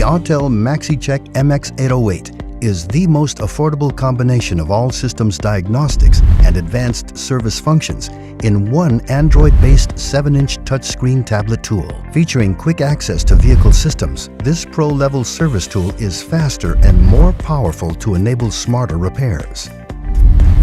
Autel MaxiCheck MX808 is the most affordable combination of all systems diagnostics and advanced service functions in one Android-based 7-inch touchscreen tablet tool. Featuring quick access to vehicle systems, this pro-level service tool is faster and more powerful to enable smarter repairs.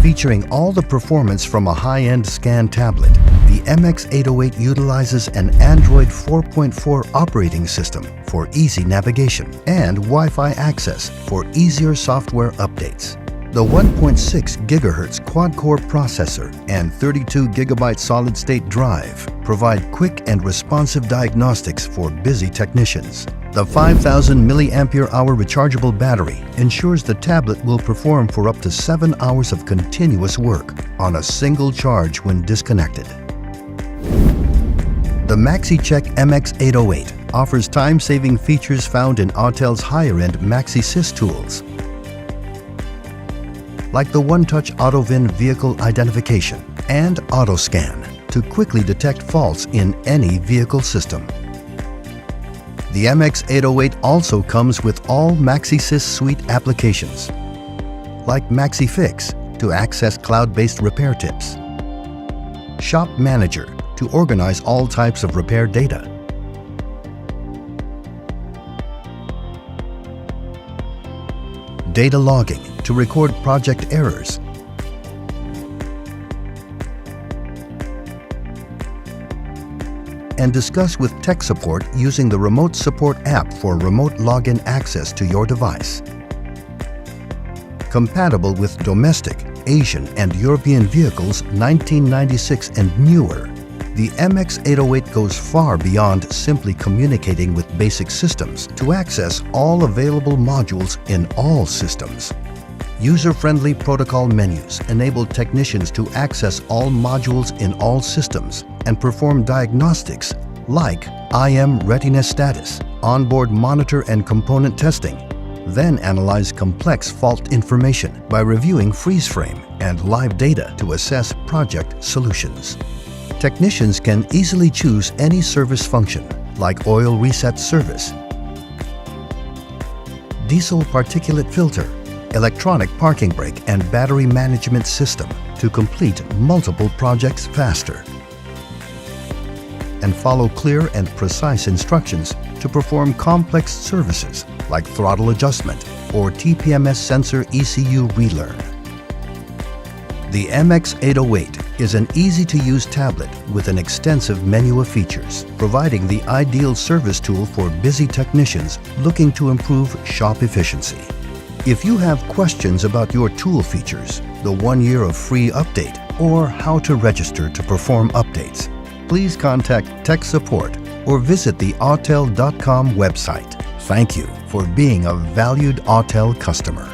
Featuring all the performance from a high-end scan tablet, the MX808 utilizes an Android 4.4 operating system for easy navigation and Wi-Fi access for easier software updates. The 1.6 GHz quad-core processor and 32 GB solid-state drive provide quick and responsive diagnostics for busy technicians. The 5,000 mAh rechargeable battery ensures the tablet will perform for up to 7 hours of continuous work on a single charge when disconnected. The MaxiCheck MX808 offers time-saving features found in Autel's higher-end MaxiSys tools, like the one-touch AutoVIN vehicle identification and AutoScan to quickly detect faults in any vehicle system. The MX808 also comes with all MaxiSys suite applications, like MaxiFix to access cloud-based repair tips, Shop Manager to organize all types of repair data, data logging to record project errors, and discuss with tech support using the Remote Support app for remote login access to your device. Compatible with domestic, Asian, and European vehicles 1996 and newer, the MX808 goes far beyond simply communicating with basic systems to access all available modules in all systems. User-friendly protocol menus enable technicians to access all modules in all systems and perform diagnostics like IM readiness status, onboard monitor and component testing, then analyze complex fault information by reviewing freeze frame and live data to assess project solutions. Technicians can easily choose any service function like oil reset service, diesel particulate filter, electronic parking brake and battery management system to complete multiple projects faster, and follow clear and precise instructions to perform complex services like throttle adjustment or TPMS sensor ECU relearn. The MX808 is an easy-to-use tablet with an extensive menu of features, providing the ideal service tool for busy technicians looking to improve shop efficiency. If you have questions about your tool features, the 1 year of free update, or how to register to perform updates, please contact tech support or visit the autel.com website. Thank you for being a valued Autel customer.